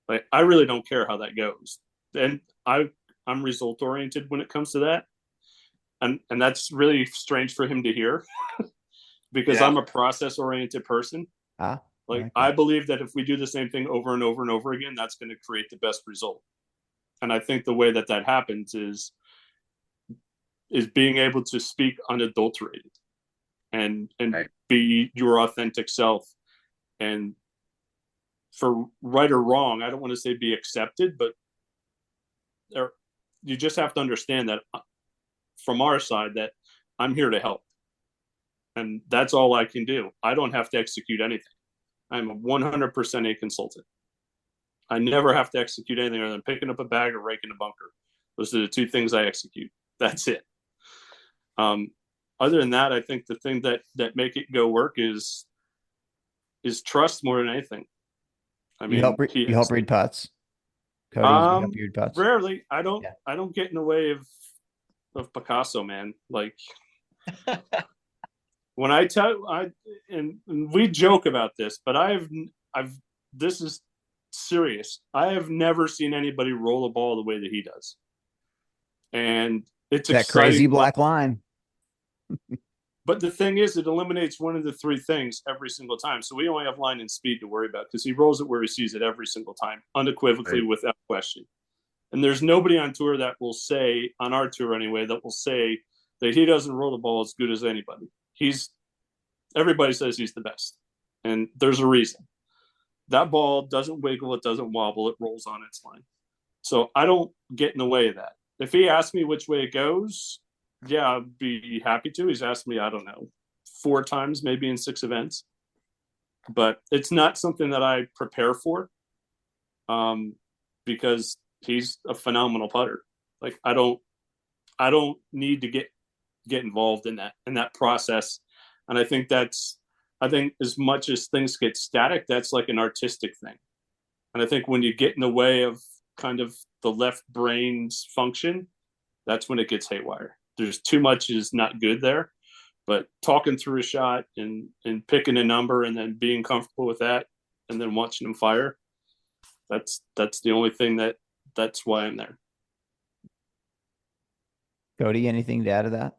Like, I really don't care how that goes. And I'm result oriented when it comes to that. And that's really strange for him to hear because I'm a process oriented person. I believe that if we do the same thing over and over and over again, that's going to create the best result. And I think the way that happens is being able to speak unadulterated and be your authentic self. And for right or wrong, I don't want to say be accepted, but you just have to understand that from our side that I'm here to help. And that's all I can do. I don't have to execute anything. I'm 100% a consultant. I never have to execute anything other than picking up a bag or raking a bunker. Those are the two things I execute. That's it. Other than that, I think the thing that make it go work is trust more than anything. I mean, you help read putts. Cody, you help read putts. Rarely. I don't get in the way of Picasso, man. Like, when and we joke about this, but this is serious. I have never seen anybody roll a ball the way that he does. And it's that crazy black line. But the thing is, it eliminates one of the three things every single time. So we only have line and speed to worry about because he rolls it where he sees it every single time, unequivocally, without question. And there's nobody on tour that will say, on our tour anyway, that will say that he doesn't roll the ball as good as anybody. Everybody says he's the best. And there's a reason. That ball doesn't wiggle, it doesn't wobble, it rolls on its line. So I don't get in the way of that. If he asks me which way it goes, yeah, I'd be happy to. He's asked me, I don't know, 4 times, maybe in 6 events. But it's not something that I prepare for because he's a phenomenal putter. Like, I don't need to get involved in that process. And I think as much as things get static, that's like an artistic thing. And I think when you get in the way of kind of the left brain's function, that's when it gets haywire. There's too much is not good there, but talking through a shot and picking a number and then being comfortable with that and then watching them fire, that's the only thing that's why I'm there. Cody, anything to add to that?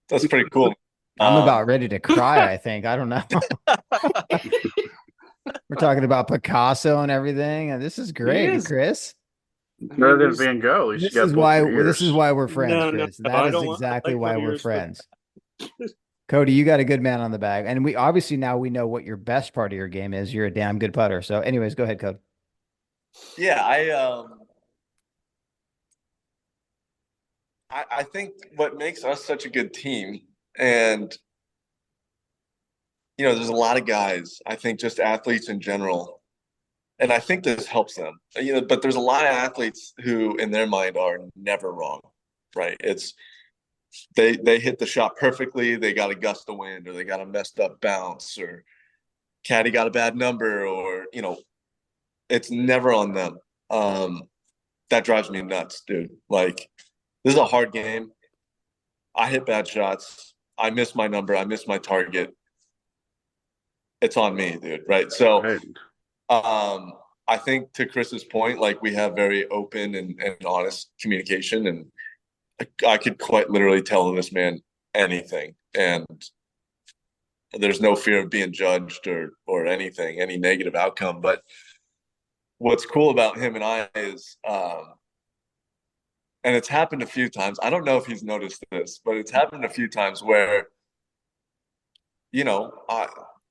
That's pretty cool. I'm about ready to cry, I think. I don't know. We're talking about Picasso and everything, and this is great, Chris. Better than Van Gogh. This is why we're friends, Chris. That is exactly why we're friends. Cody, you got a good man on the bag. And we obviously now we know what your best part of your game is. You're a damn good putter. So anyways, go ahead, Cody. Yeah, I think what makes us such a good team, and there's a lot of guys, I think just athletes in general, and I think this helps them. But there's a lot of athletes who in their mind are never wrong, right? It's they hit the shot perfectly, they got a gust of wind, or they got a messed up bounce, or caddy got a bad number, or it's never on them. That drives me nuts, dude. Like, this is a hard game. I hit bad shots. I miss my number. I miss my target. It's on me, dude. Right. So, Right. I think to Chris's point, like, we have very open and honest communication, and I could quite literally tell this man anything, and there's no fear of being judged or anything, any negative outcome. But what's cool about him and I is, and it's happened a few times. I don't know if he's noticed this, but it's happened a few times where,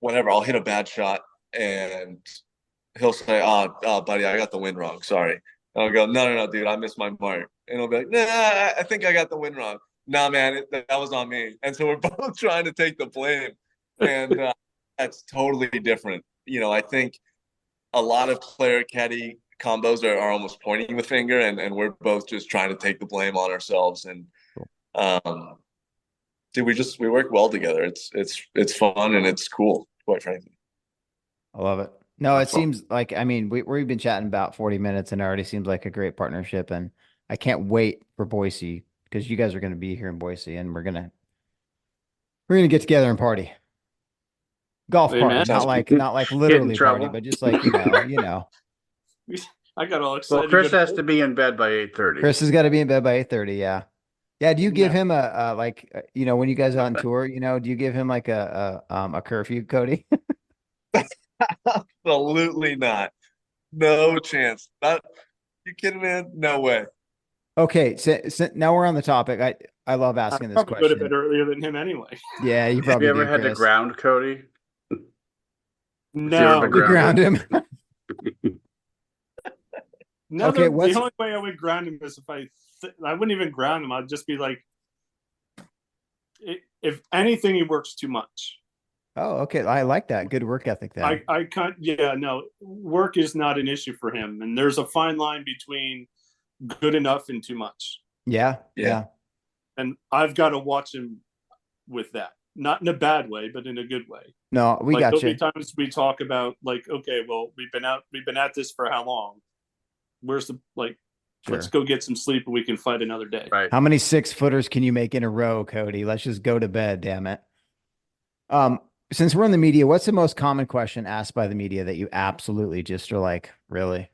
whatever, I'll hit a bad shot and he'll say, buddy, I got the wind wrong. Sorry. And I'll go, no, dude, I missed my mark. And he'll be like, nah, I think I got the wind wrong. Nah, man, that was on me. And so we're both trying to take the blame. And that's totally different. I think a lot of player caddy combos are almost pointing the finger, and we're both just trying to take the blame on ourselves. And dude, we work well together. It's fun and it's cool, quite frankly. I love it. No, it seems like, I mean, we've been chatting about 40 minutes and it already seems like a great partnership. And I can't wait for Boise, because you guys are going to be here in Boise and we're going to get together and party. Golf Hey, party, man. not like literally party, trouble. but just like, you know. I got all excited. Well, Chris has to be in bed by 8:30. Chris has got to be in bed by 8:30. Yeah. Yeah. Do you give him a like, when you guys are on tour, do you give him like a curfew, Cody? Absolutely not. No chance. Not, you kidding, man? No way. Okay. So now we're on the topic. I love asking this probably go to question. bed earlier than him anyway. Yeah, you Have probably you ever do, had to Chris. ground Cody? No, ever You ground him. no. Okay, The only way I would ground him is if I wouldn't even ground him. I'd just be like, if anything, he works too much. Oh, okay. I like that. Good work ethic then. I can't. Yeah, no. Work is not an issue for him, and there's a fine line between good enough and too much. Yeah. Yeah. And I've got to watch him with that, not in a bad way, but in a good way. No, we got there'll you. be times we talk about like, okay, well, we've been at this for how long? Where's the let's go get some sleep and we can fight another day. Right. How many 6-footers can you make in a row, Cody? Let's just go to bed, damn it. Since we're in the media, what's the most common question asked by the media that you absolutely just are like, really?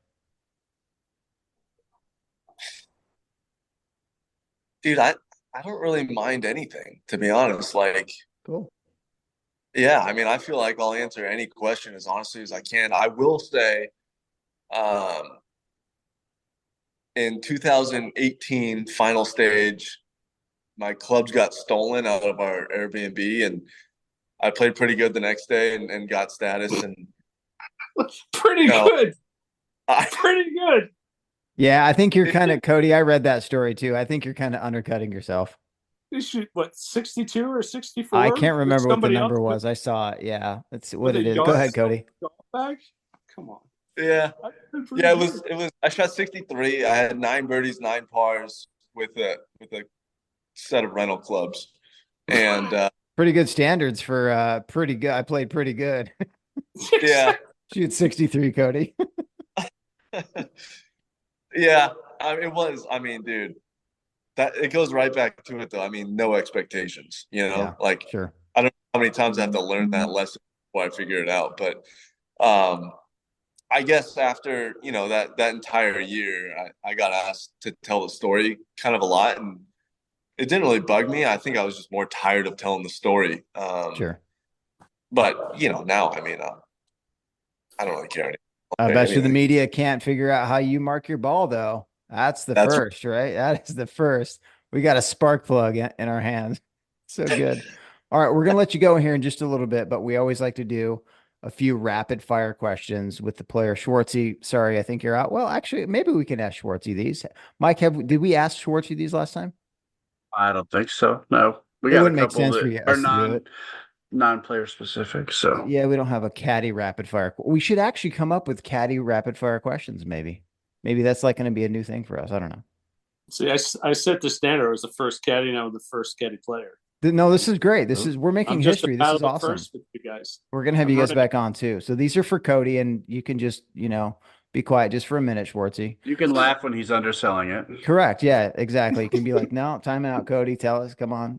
Dude, I don't really mind anything, to be honest. Like, Cool. yeah, I mean, I feel like I'll answer any question as honestly as I can. I will say, in 2018 final stage, my clubs got stolen out of our Airbnb, and I played pretty good the next day and got status. And Pretty good. Pretty good. Yeah, I think you're kind of, Cody, I read that story too. I think you're kind of undercutting yourself. You shoot, what, 62 or 64? I can't remember what the number else was. I saw it. Yeah, that's what with it a is. Go yard ahead, Cody. golf bag? Come on. yeah, Pretty yeah, good. it was. I shot 63. I had 9 birdies, 9 pars with a set of rental clubs, and Pretty good standards for pretty good. I played pretty good. yeah, Shoot 63, Cody. yeah. It was. I mean, dude, that it goes right back to it though. I mean, no expectations. Yeah, like sure. I don't know how many times I have to learn that lesson before I figure it out. But I guess after that entire year, I got asked to tell the story kind of a lot, and it didn't really bug me. I think I was just more tired of telling the story. Sure. But now, I mean, I don't really care anymore. I bet you the media can't figure out how you mark your ball, though. That's first, right? That is the first. We got a spark plug in our hands. So good. All right, we're going to let you go here in just a little bit, but we always like to do a few rapid fire questions with the player. Schwartzy, sorry, I think you're out. Well, actually, maybe we can ask Schwartzy these. Mike, did we ask Schwartzy these last time? I don't think so. No, we It got a wouldn't make couple sense for that you are us to do it. non-player specific. So Yeah, we don't have a caddy rapid fire. We should actually come up with caddy rapid fire questions, maybe. Maybe that's like going to be a new thing for us. I don't know. See, I set the standard. I was the first caddy, and I was the first caddy player. No, this is great. Oh. We're making I'm just history. This about is the awesome. first with you guys. We're gonna have I'm you guys running- back on too. So these are for Cody, and you can just, be quiet just for a minute, Schwartzy. you can laugh when he's underselling it. Correct. Yeah, exactly. You can be like, no, time out, Cody. Tell us. Come on.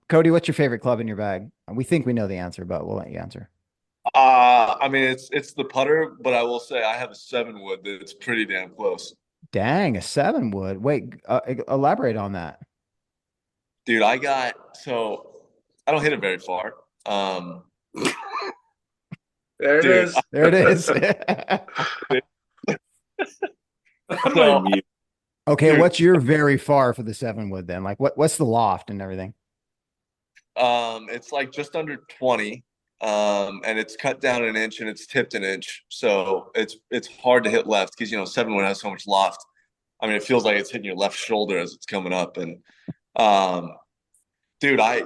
Cody, what's your favorite club in your bag? We think we know the answer, but we'll let you answer. I mean, it's the putter, but I will say I have a 7-wood that's pretty damn close. Dang, a 7-wood. Wait, elaborate on that. Dude, I don't hit it very far. There it Dude, is. There it is. So, Okay, Dude. what's your very far for the 7-wood then? Like what's the loft and everything? it's like just under 20. And it's cut down an inch and it's tipped an inch. So it's hard to hit left because 7-wood has so much loft. I mean, it feels like it's hitting your left shoulder as it's coming up. And dude, I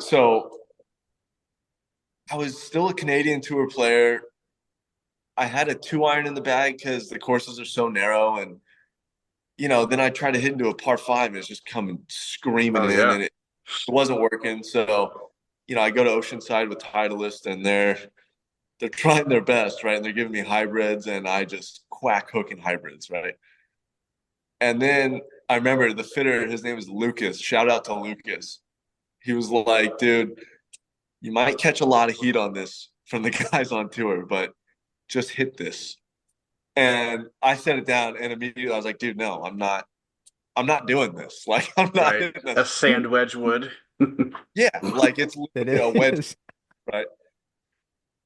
was still a Canadian Tour player. I had a 2-iron in the bag because the courses are so narrow, and then I tried to hit into a par 5 and it's just coming screaming in, and it wasn't working. So, I go to Oceanside with Titleist, and they're trying their best, right? And they're giving me hybrids, and I just quack hooking hybrids, right? And then I remember the fitter, his name is Lucas. Shout out to Lucas. He was like, dude, you might catch a lot of heat on this from the guys on tour, but just hit this. And I set it down, and immediately I was like, dude, no, I'm not doing this. Like, I'm not Right. hitting A this. sand wedge wood. Yeah, like it's It literally a wedge, is. right?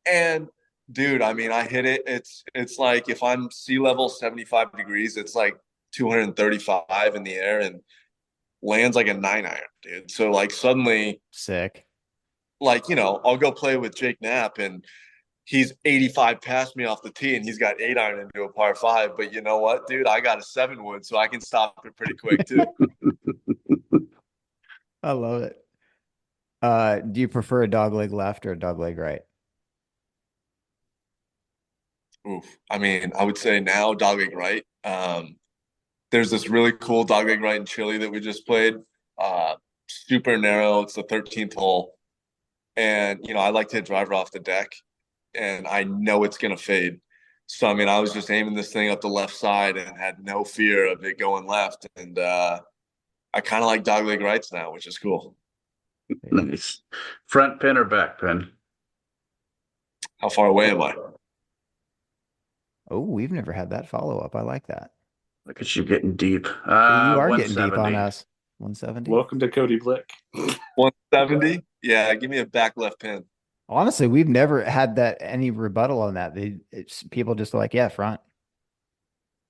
And dude, I mean, I hit it. It's like if I'm sea level 75 degrees, it's like 235 in the air and lands like a 9-iron, dude. So like suddenly, Sick. like, I'll go play with Jake Knapp, and he's 85 past me off the tee, and he's got 8-iron into a par 5. But you know what, dude? I got a 7-wood, so I can stop it pretty quick too. I love it. Do you prefer a dog leg left or a dog leg right? Oof. I mean, I would say now dogleg right. There's this really cool dogleg right in Chile that we just played. Super narrow. It's the 13th hole. And, I like to hit driver off the deck, and I know it's going to fade. So, I mean, I was just aiming this thing up the left side and had no fear of it going left. And I kind of like dogleg rights now, which is cool. Nice. Front pin or back pin? How far away am I? Oh, we've never had that follow up. I like that. Look at you getting deep. You are getting deep 170. on us. 170. Welcome to Cody Blick. 170? Yeah, give me a back left pin. Honestly, we've never had that any rebuttal on that. It's people just like, yeah, front.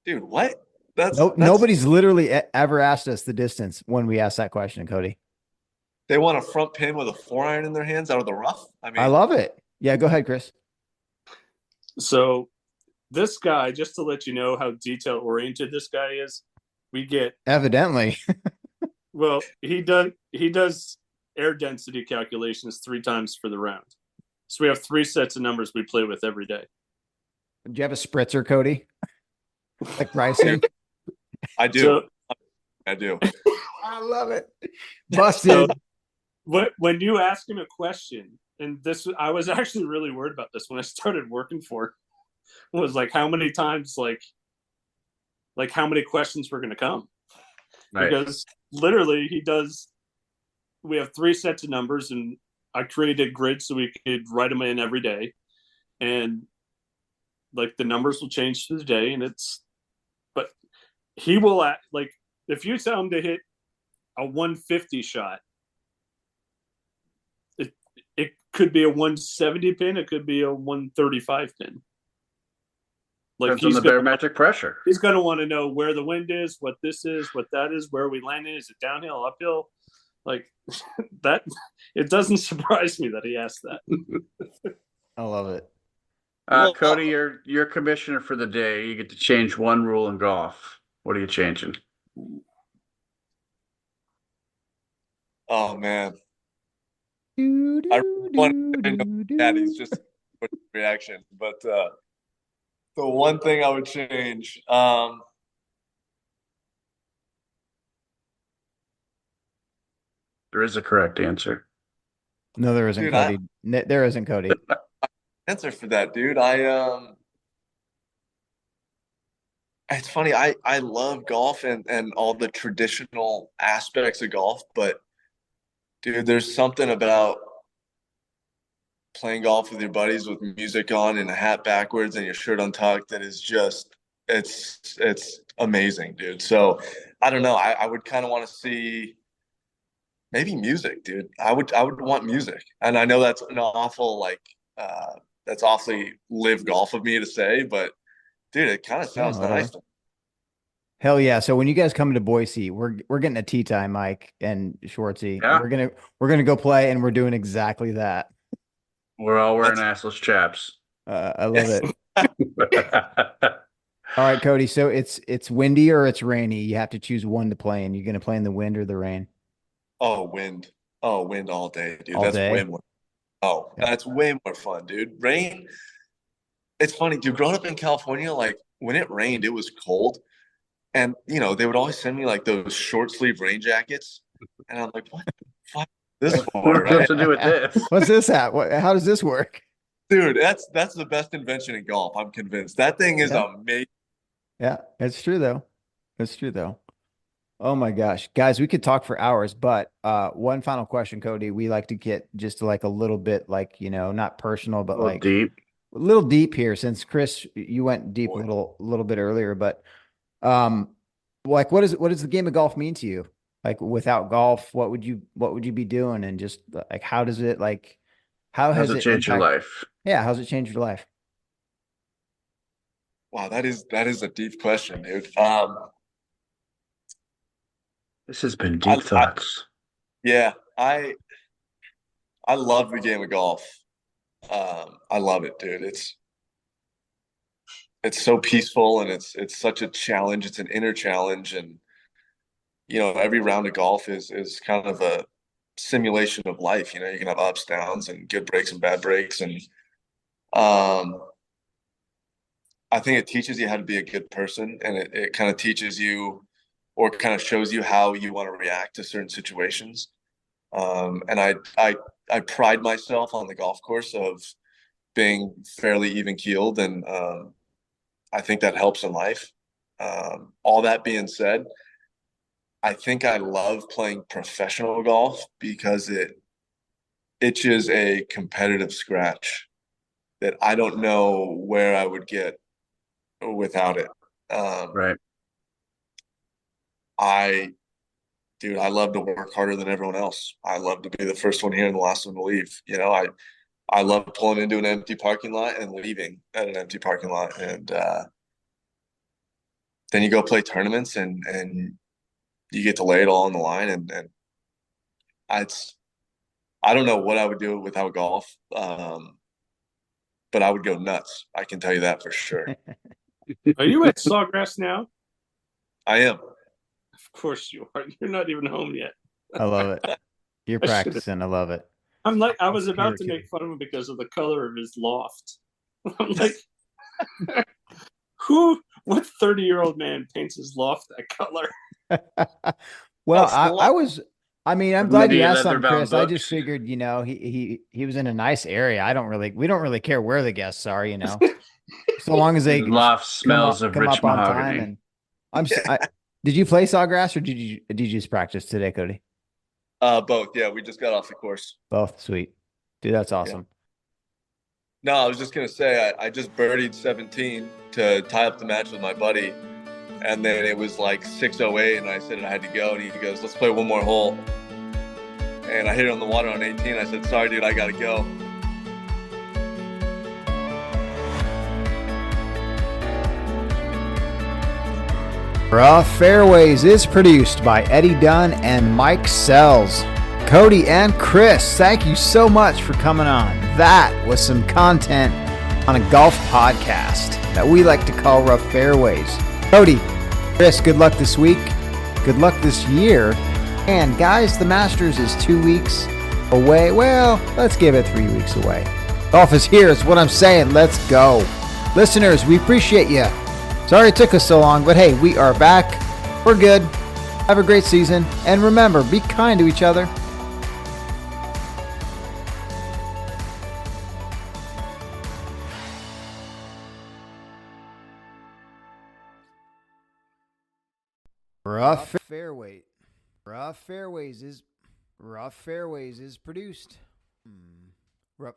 Dude, what? That's Nobody's literally ever asked us the distance when we asked that question, Cody. They want a front pin with a 4-iron in their hands out of the rough. I mean, I love it. Yeah, go ahead, Chris. So this guy, just to let you know how detail oriented this guy is, we get Evidently. well, he does air density calculations 3 times for the round. So we have 3 sets of numbers we play with every day. Do you have a spritzer, Cody? Like Bryson? I do. So, I do. I love it. Busted. when you ask him a question, and I was actually really worried about this when I started working for him, was like how many times like how many questions were going to come. Right. Because literally we have 3 sets of numbers, and I created grids so we could write them in every day. And like the numbers will change through the day, but he will act like if you tell him to hit a 150 shot, it could be a 170 pin, it could be a 135 pin. Like Depends on the barometric pressure. He's going to want to know where the wind is, what this is, what that is, where we landed. Is it downhill, uphill? Like that. It doesn't surprise me that he asked that. I love it. Cody, you're commissioner for the day. You get to change one rule in golf. What are you changing? Oh man, Do, I do, want do, to know do, do. caddies just for the reaction, but the one thing I would change, There is a correct answer. No, there isn't, dude, Cody. There isn't, Cody. answer for that, dude. It's funny. I love golf and all the traditional aspects of golf, but dude, there's something about playing golf with your buddies with music on and a hat backwards and your shirt untucked that is just it's amazing, dude. So I don't know. I would kind of want to see maybe music, dude. I would want music. And I know that's an awful that's awfully live golf of me to say, but dude, it kind of sounds whatever. nice. Hell yeah! So when you guys come to Boise, we're getting a tee time, Mike and Schwartzy. Yeah. We're gonna go play, and we're doing exactly that. We're all wearing assless chaps. I love it. All right, Cody. So it's windy or it's rainy. You have to choose one to play in. You're gonna play in the wind or the rain. Oh, wind. Oh, wind all day, dude. All That's day? way more. Oh, Yeah. that's way more fun, dude. Rain. It's funny, dude. Growing up in California, like when it rained, it was cold. And they would always send me like those short sleeve rain jackets. And I'm like, what the fuck is this What for? does it have Right? to do with this? What's this at? How does this work? Dude, that's the best invention in golf. I'm convinced. That thing is Yeah. amazing. Yeah, it's true though. It's true though. Oh my gosh, guys, we could talk for hours, but one final question, Cody. We like to get just like a little bit, like not personal, but A little like deep. a little deep here. Since Chris, you went deep Boy. a little bit earlier, but like what does the game of golf mean to you? Like without golf, what would you be doing? And just like how does it how How's has it change your life? Yeah, how's it changed your life? Wow, that is a deep question, dude. This has been deep thoughts. Yeah, I love the game of golf. I love it, dude. It's so peaceful and it's such a challenge. It's an inner challenge, and every round of golf is kind of a simulation of life. You can have ups, downs, and good breaks and bad breaks, and I think it teaches you how to be a good person, and it kind of teaches you or kind of shows you how you want to react to certain situations. And I pride myself on the golf course of being fairly even keeled, and I think that helps in life. All that being said, I think I love playing professional golf because it itches a competitive scratch that I don't know where I would get without it. Right. I love to work harder than everyone else. I love to be the first one here and the last one to leave. I love pulling into an empty parking lot and leaving at an empty parking lot. And then you go play tournaments and you get to lay it all on the line. And I don't know what I would do without golf. But I would go nuts. I can tell you that for sure. Are you at Sawgrass now? I am. Of course you are. You're not even home yet. I love it. You're I should've- practicing. I love it. I was about to Pure make fun of him because of the color of his loft. I'm like, what 30-year-old man paints his loft that color? Well, That's I'm glad Maybe you a asked on leather-bound Chris. I books. just figured, he was in a nice area. We don't really care where the guests are, so long as they Loft smells of come rich up on time. mahogany. And did you play Sawgrass or did you just practice today, Cody? Both. Yeah, we just got off the course. Both. Sweet. Dude, that's awesome. No, I was just gonna say I just birdied 17 to tie up the match with my buddy, and then it was like 6:08, and I said I had to go, and he goes, "Let's play one more hole." And I hit it on the water on 18. I said, "Sorry, dude, I gotta go." Fairways is produced by Eddie Dunn and Mike Sells. Cody and Chris, thank you so much for coming on. That was some content on a golf podcast that we like to call Rough Fairways. Cody, Chris, good luck this week. Good luck this year. And guys, the Masters is 2 weeks away. Well, let's give it 3 weeks away. Golf is here. It's what I'm saying. Let's go. Listeners, we appreciate you. Sorry it took us so long, but hey, we are back. We're good. Have a great season. And remember, be kind to each other. Rough Fairways is produced. Rough